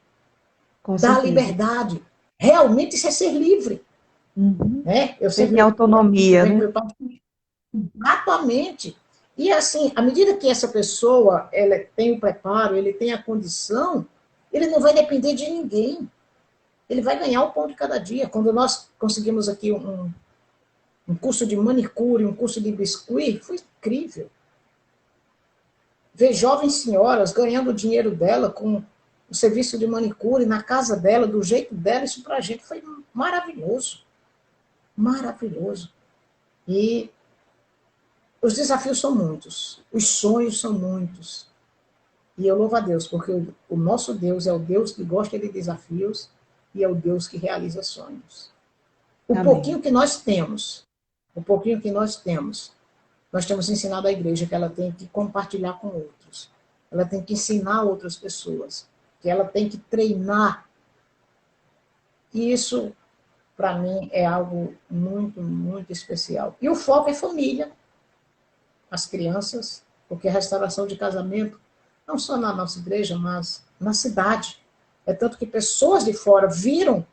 da liberdade. Realmente isso é ser livre. Uhum. Né? Eu sempre autonomia, né? Exatamente. E assim, à medida que essa pessoa ela tem o preparo, ele tem a condição, ele não vai depender de ninguém. Ele vai ganhar o pão de cada dia. Quando nós conseguimos aqui um curso de manicure, um curso de biscuit, foi incrível. Ver jovens senhoras ganhando o dinheiro dela com o serviço de manicure na casa dela, do jeito dela, isso para a gente foi maravilhoso. Maravilhoso. E os desafios são muitos, os sonhos são muitos. E eu louvo a Deus, porque o nosso Deus é o Deus que gosta de desafios e é o Deus que realiza sonhos. O Amém. pouquinho que nós temos, nós temos ensinado à igreja que ela tem que compartilhar com outros. Ela tem que ensinar outras pessoas, que ela tem que treinar. E isso, para mim, é algo muito, muito especial. E o foco é família, as crianças, porque a restauração de casamento, não só na nossa igreja, mas na cidade. É tanto que pessoas de fora viram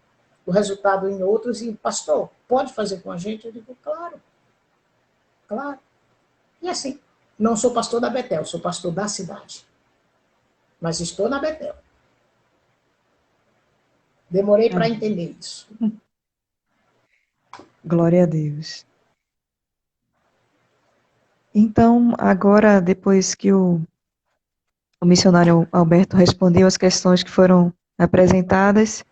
o resultado em outros e, pastor, pode fazer com a gente? Eu digo, claro. Claro. E assim, não sou pastor da Betel, sou pastor da cidade. Mas estou na Betel. Demorei para entender isso. Glória a Deus. Então, agora, depois que o missionário Alberto respondeu as questões que foram apresentadas,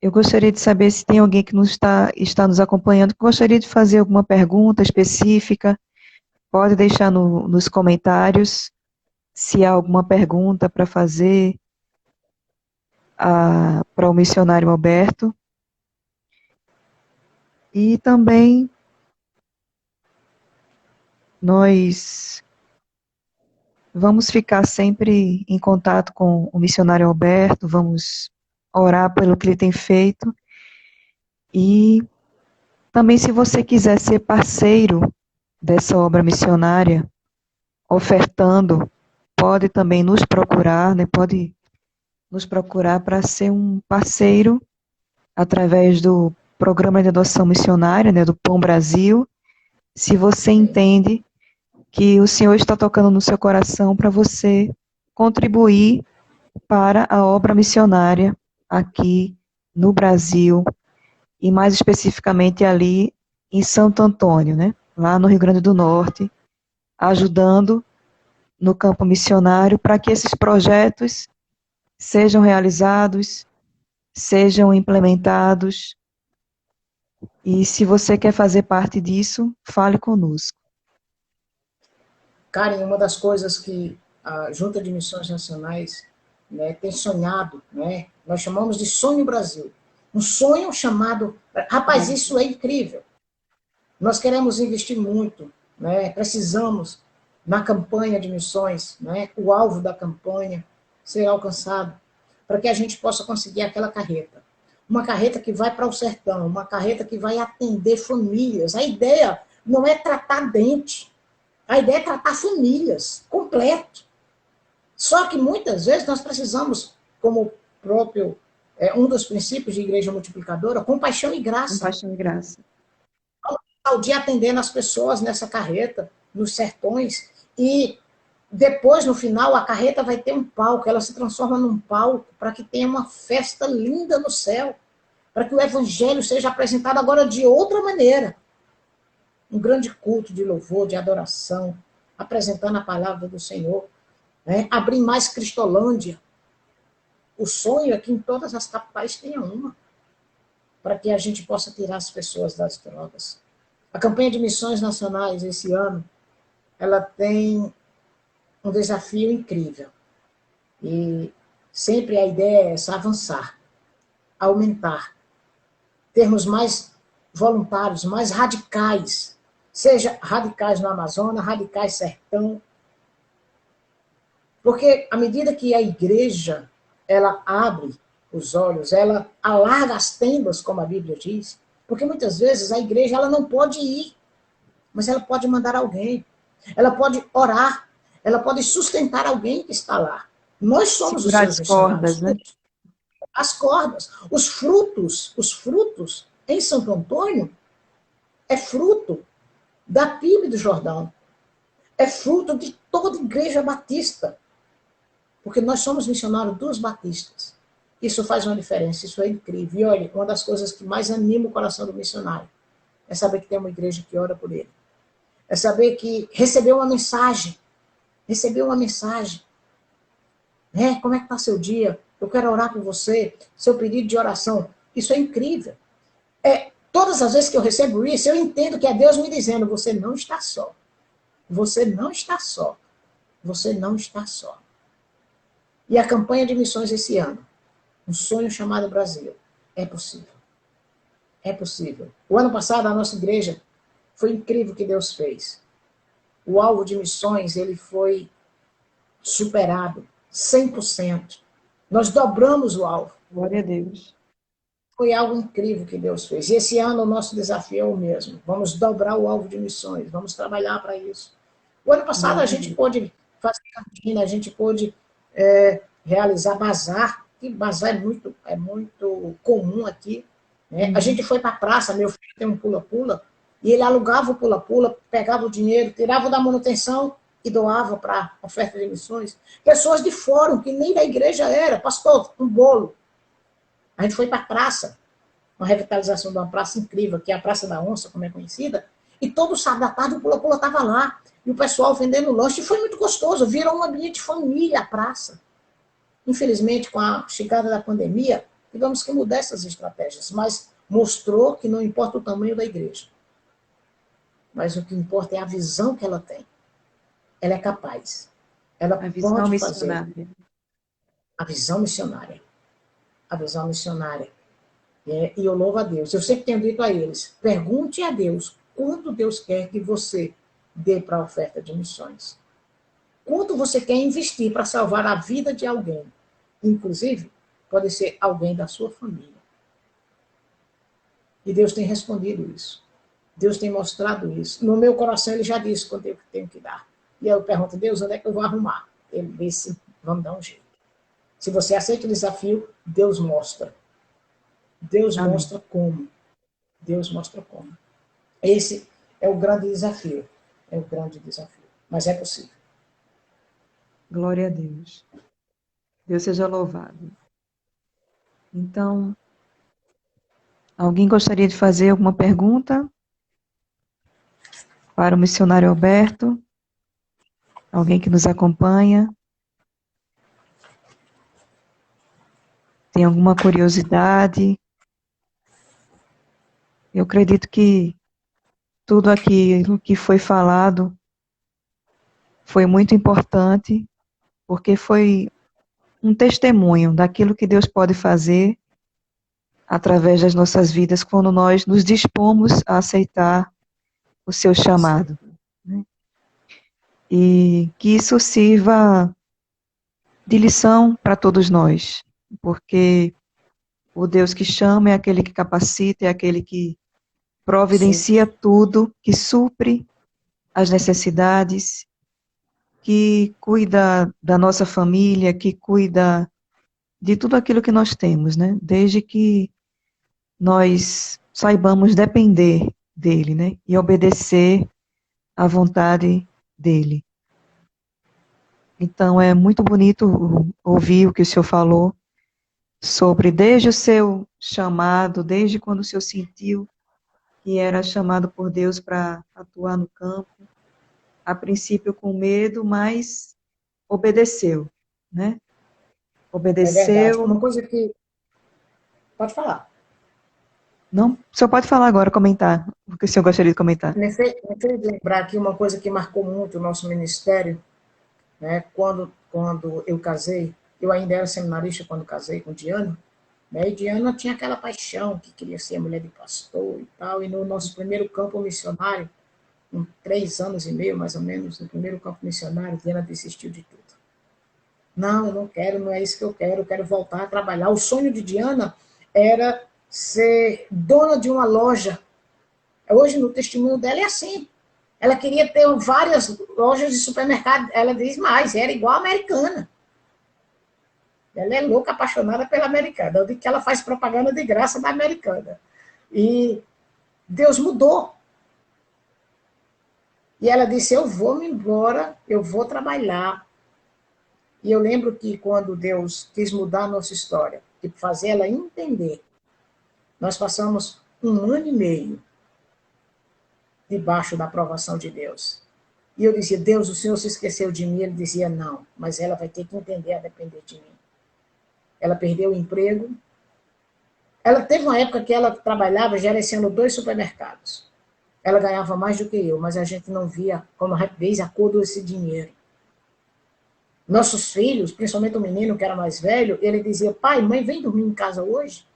eu gostaria de saber se tem alguém que está nos acompanhando que gostaria de fazer alguma pergunta específica. Pode deixar nos comentários se há alguma pergunta para fazer para o missionário Alberto. E também nós vamos ficar sempre em contato com o missionário Alberto, vamos orar pelo que ele tem feito. E também, se você quiser ser parceiro dessa obra missionária, ofertando, pode também nos procurar, né? Pode nos procurar para ser um parceiro através do Programa de Adoção Missionária, né, do Pão Brasil. Se você entende que o Senhor está tocando no seu coração para você contribuir para a obra missionária aqui no Brasil, e mais especificamente ali em Santo Antônio, né, lá no Rio Grande do Norte, ajudando no campo missionário para que esses projetos sejam realizados, sejam implementados. E se você quer fazer parte disso, fale conosco. Karen, uma das coisas que a Junta de Missões Nacionais, né, tem sonhado, né, nós chamamos de Sonho Brasil. Um sonho chamado... Rapaz, isso é incrível. Nós queremos investir muito, né, precisamos, na campanha de missões, né, o alvo da campanha ser alcançado, para que a gente possa conseguir aquela carreta. Uma carreta que vai para o sertão, uma carreta que vai atender famílias. A ideia não é tratar dente, a ideia é tratar famílias, completo. Só que muitas vezes nós precisamos, como próprio, um dos princípios de igreja multiplicadora, compaixão e graça. Compaixão e graça. Ao dia atendendo as pessoas nessa carreta, nos sertões, e depois, no final, a carreta vai ter um palco, ela se transforma num palco para que tenha uma festa linda no céu, para que o evangelho seja apresentado agora de outra maneira. Um grande culto de louvor, de adoração, apresentando a palavra do Senhor, né? Abrir mais Cristolândia. O sonho é que em todas as capitais tenha uma, para que a gente possa tirar as pessoas das drogas. A campanha de missões nacionais esse ano, ela tem um desafio incrível. E sempre a ideia é essa, avançar, aumentar, termos mais voluntários, mais radicais, seja radicais no Amazonas, radicais sertão. Porque à medida que a igreja ela abre os olhos, ela alarga as tendas, como a Bíblia diz, porque muitas vezes a igreja ela não pode ir, mas ela pode mandar alguém, ela pode orar, ela pode sustentar alguém que está lá. Nós somos os seus missionários. Né? As cordas, os frutos em Santo Antônio é fruto da PIB do Jordão, é fruto de toda a igreja batista, porque nós somos missionários dos batistas. Isso faz uma diferença, isso é incrível. E olha, uma das coisas que mais anima o coração do missionário é saber que tem uma igreja que ora por ele. É saber que recebeu uma mensagem. Né? Como é que está seu dia? Eu quero orar por você. Seu pedido de oração. Isso é incrível. Todas as vezes que eu recebo isso, eu entendo que é Deus me dizendo, você não está só. Você não está só. Você não está só. E a campanha de missões esse ano, um sonho chamado Brasil, é possível. É possível. O ano passado, a nossa igreja, foi incrível o que Deus fez. O alvo de missões, ele foi superado 100%. Nós dobramos o alvo. Glória a Deus. Foi algo incrível que Deus fez. E esse ano o nosso desafio é o mesmo. Vamos dobrar o alvo de missões, vamos trabalhar para isso. O ano passado a gente pôde fazer cantina, a gente pôde realizar bazar, que bazar é muito comum aqui. Né? A gente foi para a praça, meu filho tem um pula-pula, e ele alugava o pula-pula, pegava o dinheiro, tirava da manutenção e doava para a oferta de missões. Pessoas de fórum, que nem da igreja era, pastor, um bolo. A gente foi para a praça, uma revitalização de uma praça incrível, que é a Praça da Onça, como é conhecida, e todo sábado à tarde o pula-pula estava lá, e o pessoal vendendo lanche, e foi muito gostoso, virou um ambiente de família a praça. Infelizmente, com a chegada da pandemia, tivemos que mudar essas estratégias, mas mostrou que não importa o tamanho da igreja, mas o que importa é a visão que ela tem. Ela é capaz. Ela pode fazer. A visão missionária. A visão missionária. E eu louvo a Deus. Eu sempre tenho dito a eles, pergunte a Deus quanto Deus quer que você dê para a oferta de missões. Quanto você quer investir para salvar a vida de alguém. Inclusive, pode ser alguém da sua família. E Deus tem respondido isso. Deus tem mostrado isso. No meu coração, ele já disse quanto eu tenho que dar. E eu pergunto, Deus, onde é que eu vou arrumar? Ele disse, vamos dar um jeito. Se você aceita o desafio, Deus mostra. Deus Amém. Mostra como. Deus mostra como. Esse é o grande desafio. É o grande desafio. Mas é possível. Glória a Deus. Deus seja louvado. Então, alguém gostaria de fazer alguma pergunta para o missionário Alberto? Alguém que nos acompanha? Tem alguma curiosidade? Eu acredito que tudo aquilo que foi falado foi muito importante, porque foi um testemunho daquilo que Deus pode fazer através das nossas vidas quando nós nos dispomos a aceitar o seu chamado, né? E que isso sirva de lição para todos nós, porque o Deus que chama é aquele que capacita, é aquele que providencia Supre. tudo, que supre as necessidades, que cuida da nossa família, que cuida de tudo aquilo que nós temos, né? Desde que nós saibamos depender dele, né? E obedecer à vontade dele. Então, é muito bonito ouvir o que o senhor falou sobre desde o seu chamado, desde quando o senhor sentiu que era chamado por Deus para atuar no campo, a princípio com medo, mas obedeceu, né? É verdade. Obedeceu. Uma coisa que... Pode falar. Não, o senhor pode falar agora, comentar, o que o senhor gostaria de comentar. Me fez lembrar aqui uma coisa que marcou muito o nosso ministério, né? Quando eu casei, eu ainda era seminarista quando casei com Diana, né? E Diana tinha aquela paixão que queria ser mulher de pastor e tal, e no nosso primeiro campo missionário, com 3 anos e meio, mais ou menos, no primeiro campo missionário, Diana desistiu de tudo. Não, eu não quero, não é isso que eu quero voltar a trabalhar. O sonho de Diana era ser dona de uma loja. Hoje, no testemunho dela, é assim. Ela queria ter várias lojas de supermercado. Ela diz mais, era igual a americana. Ela é louca, apaixonada pela americana. Eu digo que ela faz propaganda de graça da americana. E Deus mudou. E ela disse, eu vou me embora, eu vou trabalhar. E eu lembro que quando Deus quis mudar a nossa história, e fazer ela entender, nós passamos 1 ano e meio debaixo da aprovação de Deus. E eu dizia, Deus, o Senhor se esqueceu de mim? Ele dizia, não, mas ela vai ter que entender a depender de mim. Ela perdeu o emprego. Ela teve uma época que ela trabalhava gerenciando 2 supermercados. Ela ganhava mais do que eu, mas a gente não via como rapidez a cor desse dinheiro. Nossos filhos, principalmente o menino que era mais velho, ele dizia, pai, mãe, vem dormir em casa hoje?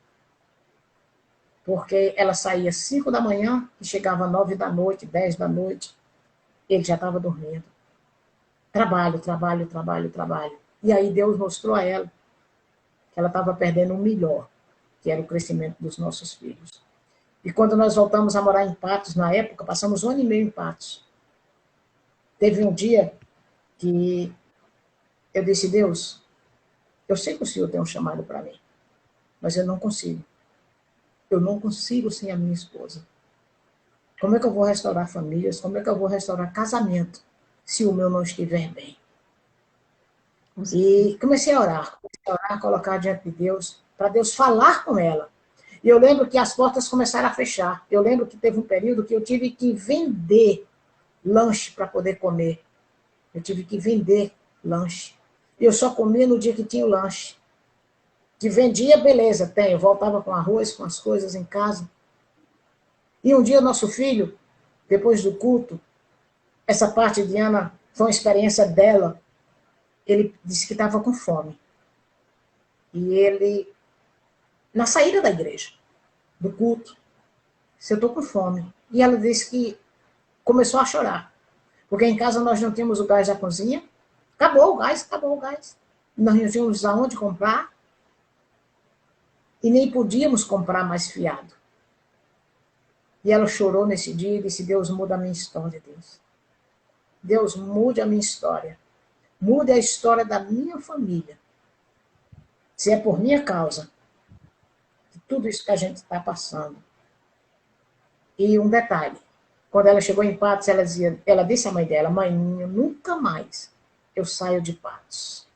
Porque ela saía 5 da manhã e chegava 9 da noite, 10 da noite. Ele já estava dormindo. Trabalho, trabalho, trabalho, trabalho. E aí Deus mostrou a ela que ela estava perdendo o melhor, que era o crescimento dos nossos filhos. E quando nós voltamos a morar em Patos, na época, passamos 1 ano e meio em Patos. Teve um dia que eu disse, Deus, eu sei que o Senhor tem um chamado para mim, mas eu não consigo. Eu não consigo sem a minha esposa. Como é que eu vou restaurar famílias? Como é que eu vou restaurar casamento se o meu não estiver bem? E comecei a orar, colocar diante de Deus, para Deus falar com ela. E eu lembro que as portas começaram a fechar. Eu lembro que teve um período que eu tive que vender lanche para poder comer. Eu tive que vender lanche. E eu só comia no dia que tinha o lanche. Que vendia, beleza, tem. Eu voltava com arroz, com as coisas em casa. E um dia o nosso filho, depois do culto, essa parte de Ana foi uma experiência dela. Ele disse que estava com fome. E ele, na saída da igreja, do culto, disse, eu estou com fome. E ela disse que começou a chorar. Porque em casa nós não tínhamos o gás da cozinha. Acabou o gás, acabou o gás. Nós não tínhamos aonde comprar. E nem podíamos comprar mais fiado. E ela chorou nesse dia e disse, Deus, muda a minha história, Deus. Deus, mude a minha história. Mude a história da minha família. Se é por minha causa, de tudo isso que a gente está passando. E um detalhe, quando ela chegou em Patos, ela disse à mãe dela, mãe, nunca mais eu saio de Patos.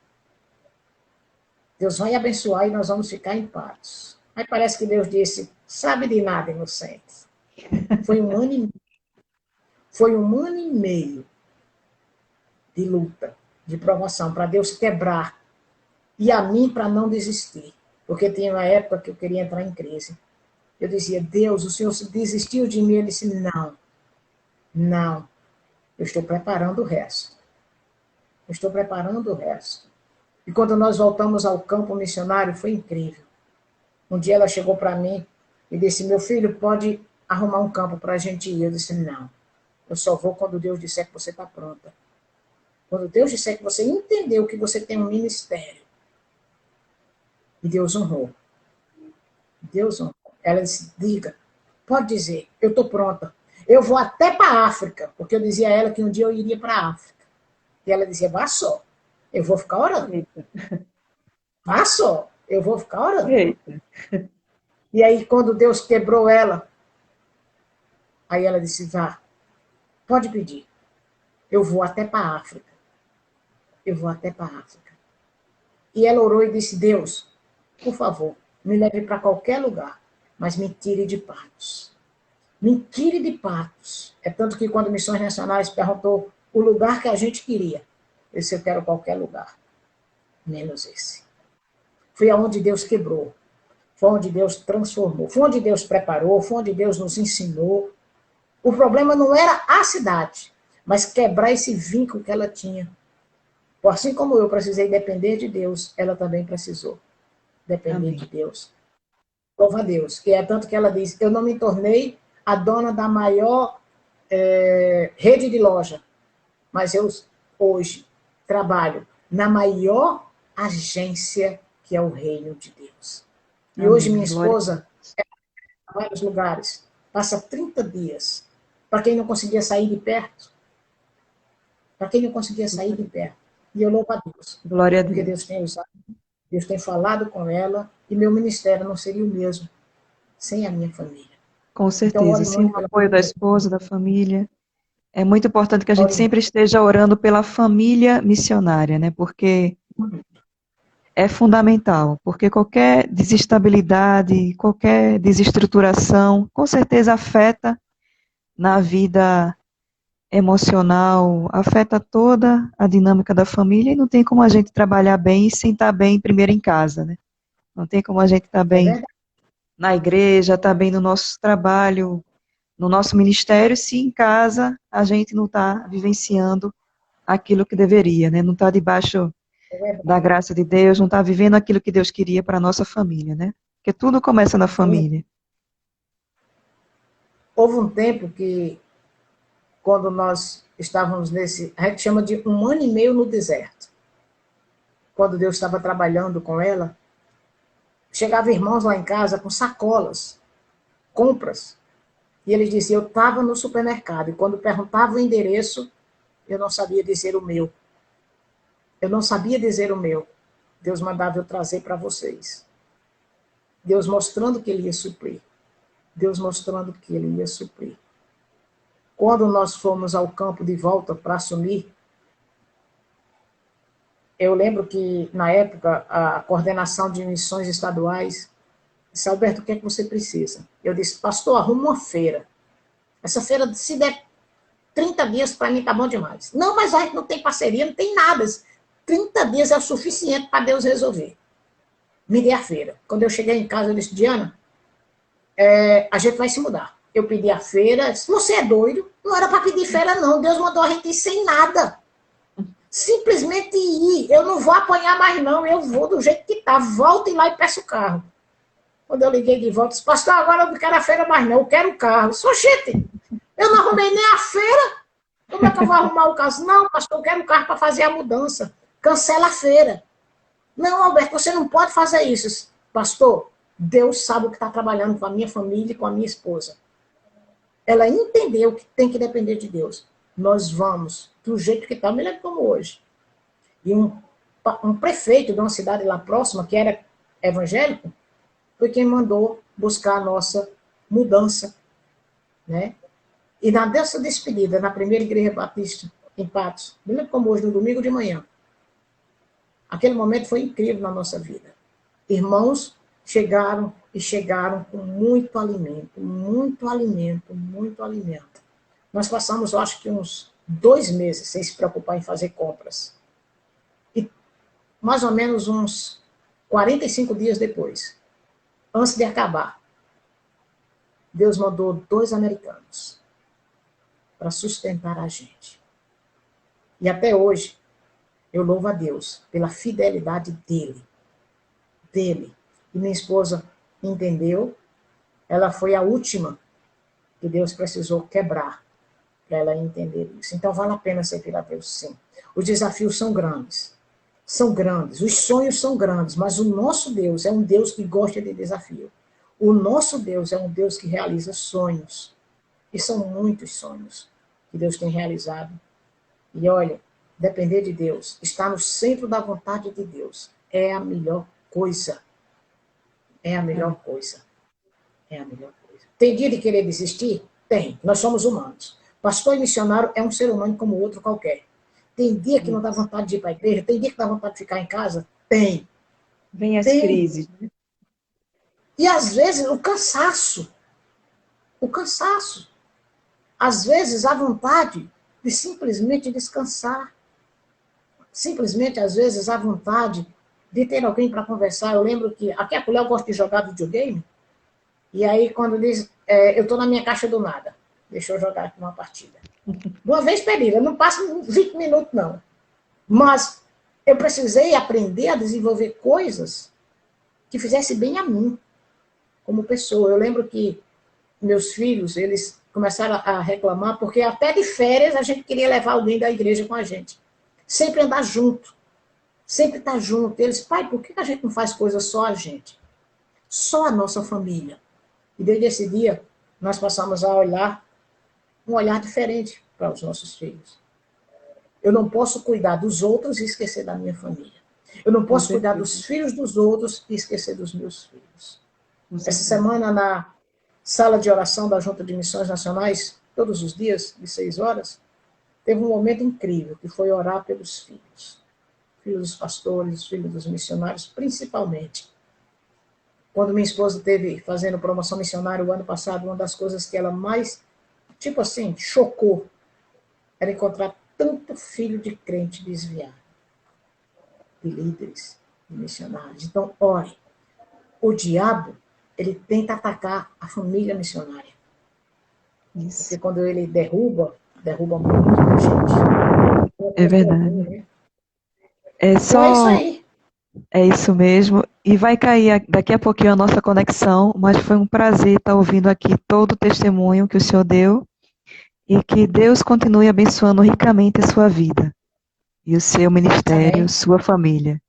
Deus vai abençoar e nós vamos ficar em Patos. Aí parece que Deus disse, sabe de nada, inocente. Foi 1 ano e meio. Foi 1 ano e meio de luta, de provação, para Deus quebrar. E a mim para não desistir. Porque tinha uma época que eu queria entrar em crise. Eu dizia, Deus, o Senhor desistiu de mim? Ele disse, não, não, eu estou preparando o resto. Eu estou preparando o resto. E quando nós voltamos ao campo missionário, foi incrível. Um dia ela chegou para mim e disse, meu filho, pode arrumar um campo para a gente ir? Eu disse, não, eu só vou quando Deus disser que você está pronta. Quando Deus disser que você entendeu que você tem um ministério. E Deus honrou. Deus honrou. Ela disse, diga, pode dizer, eu estou pronta. Eu vou até para a África, porque eu dizia a ela que um dia eu iria para a África. E ela dizia, vá só, eu vou ficar orando. Eita. Vá só, eu vou ficar orando. Eita. E aí, quando Deus quebrou ela, aí ela disse, vá, pode pedir. Eu vou até para a África. Eu vou até para a África. E ela orou e disse, Deus, por favor, me leve para qualquer lugar, mas me tire de Patos. Me tire de Patos. É tanto que quando Missões Nacionais perguntou o lugar que a gente queria, eu disse, eu quero qualquer lugar, menos esse. Foi aonde Deus quebrou. Foi onde Deus transformou. Foi onde Deus preparou. Foi onde Deus nos ensinou. O problema não era a cidade, mas quebrar esse vínculo que ela tinha. Assim como eu precisei depender de Deus, ela também precisou depender Amém. de Deus. Louva a Deus. Que é tanto que ela diz, eu não me tornei a dona da maior rede de loja, mas eu hoje trabalho na maior agência que é o reino de Deus. E hoje Amém. minha Glória. esposa em vários lugares, passa 30 dias. Para quem não conseguia sair de perto, para quem não conseguia sair de perto. E eu louvo a Deus, Glória a porque Deus. Deus tem usado, Deus tem falado com ela, e meu ministério não seria o mesmo sem a minha família. Com Então, certeza. ore Sem muito o pela apoio da esposa, da família. É muito importante que a gente ore sempre esteja orando pela família missionária, né? Porque muito. é fundamental. Porque qualquer desestabilidade, qualquer desestruturação, com certeza afeta na vida emocional, afeta toda a dinâmica da família e não tem como a gente trabalhar bem sem estar bem primeiro em casa, né? Não tem como a gente estar É bem verdade. na igreja, estar bem no nosso trabalho, no nosso ministério, se em casa a gente não está vivenciando aquilo que deveria, né? Não está debaixo É da verdade. graça de Deus, não está vivendo aquilo que Deus queria para a nossa família, né? Porque tudo começa na Sim. família. Houve um tempo que, quando nós estávamos nesse, a gente chama de 1 ano e meio no deserto. Quando Deus estava trabalhando com ela, chegavam irmãos lá em casa com sacolas, compras. E ele dizia, eu estava no supermercado, e quando perguntava o endereço, eu não sabia dizer o meu. Eu não sabia dizer o meu. Deus mandava eu trazer para vocês. Deus mostrando que ele ia suprir. Deus mostrando que ele ia suprir. Quando nós fomos ao campo de volta para assumir, eu lembro que, na época, a coordenação de missões estaduais disse, Alberto, o que é que você precisa? Eu disse, pastor, arruma uma feira. Essa feira, se der 30 dias, para mim tá bom demais. Não, mas a gente não tem parceria, não tem nada. 30 dias é o suficiente para Deus resolver. Me dê a feira. Quando eu cheguei em casa, eu disse, Diana, a gente vai se mudar. Eu pedi a feira, disse, você é doido? Não era para pedir feira, não. Deus mandou a gente ir sem nada. Simplesmente ir. Eu não vou apanhar mais, não. Eu vou do jeito que tá. Volte lá e peço o carro. Quando eu liguei de volta, disse, pastor, agora eu não quero a feira mais, não. Eu quero o carro. Só gente, eu não arrumei nem a feira. Como é que eu vou arrumar o carro? Não, pastor, eu quero o carro para fazer a mudança. Cancela a feira. Não, Alberto, você não pode fazer isso. Pastor, Deus sabe o que está trabalhando com a minha família e com a minha esposa. Ela entendeu que tem que depender de Deus. Nós vamos, do jeito que está, me lembro como hoje. E um prefeito de uma cidade lá próxima, que era evangélico, foi quem mandou buscar a nossa mudança. Né? E na dessa despedida, na primeira igreja batista, em Patos, me lembro como hoje, no domingo de manhã, aquele momento foi incrível na nossa vida. Irmãos chegaram e chegaram com muito alimento, muito alimento, muito alimento. Nós passamos, eu acho que uns 2 meses sem se preocupar em fazer compras. E mais ou menos uns 45 dias depois, antes de acabar, Deus mandou 2 americanos para sustentar a gente. E até hoje, eu louvo a Deus pela fidelidade dele. E minha esposa entendeu, ela foi a última que Deus precisou quebrar para ela entender isso. Então vale a pena servir a Deus, sim. Os desafios são grandes, os sonhos são grandes, mas o nosso Deus é um Deus que gosta de desafio. O nosso Deus é um Deus que realiza sonhos, e são muitos sonhos que Deus tem realizado. E olha, depender de Deus, estar no centro da vontade de Deus, é a melhor coisa. É a melhor coisa. É a melhor coisa. Tem dia de querer desistir? Tem. Nós somos humanos. Pastor e missionário é um ser humano como outro qualquer. Tem dia que não dá vontade de ir para a igreja? Tem dia que dá vontade de ficar em casa? Tem. Vem as crises. E às vezes o cansaço. O cansaço. Às vezes a vontade de simplesmente descansar. Simplesmente, às vezes, a vontade de ter alguém para conversar. Eu lembro que aqui a colher gosta de jogar videogame. E aí, quando diz, eu estou na minha caixa do nada. Deixa eu jogar aqui uma partida. De uma vez pedida, não passa 20 minutos, não. Mas eu precisei aprender a desenvolver coisas que fizessem bem a mim, como pessoa. Eu lembro que meus filhos, eles começaram a reclamar, porque até de férias a gente queria levar alguém da igreja com a gente. Sempre andar junto. Sempre estar junto. Eles, pai, por que a gente não faz coisas só a gente? Só a nossa família. E desde esse dia, nós passamos a olhar um olhar diferente para os nossos filhos. Eu não posso cuidar dos outros e esquecer da minha família. Eu não posso cuidar dos filhos dos outros e esquecer dos meus filhos. Essa semana, na sala de oração da Junta de Missões Nacionais, todos os dias, de 6 horas, teve um momento incrível, que foi orar pelos filhos. Filhos dos pastores, filhos dos missionários, principalmente. Quando minha esposa esteve fazendo promoção missionária o ano passado, uma das coisas que ela mais, tipo assim, chocou, era encontrar tanto filho de crente desviado, de líderes, de missionários. Então, ore. O diabo, ele tenta atacar a família missionária. Isso. Porque quando ele derruba muita gente. É verdade. É só... Então é isso aí. É isso mesmo. E vai cair daqui a pouquinho a nossa conexão, mas foi um prazer estar ouvindo aqui todo o testemunho que o senhor deu e que Deus continue abençoando ricamente a sua vida e o seu ministério, Amém. Sua família.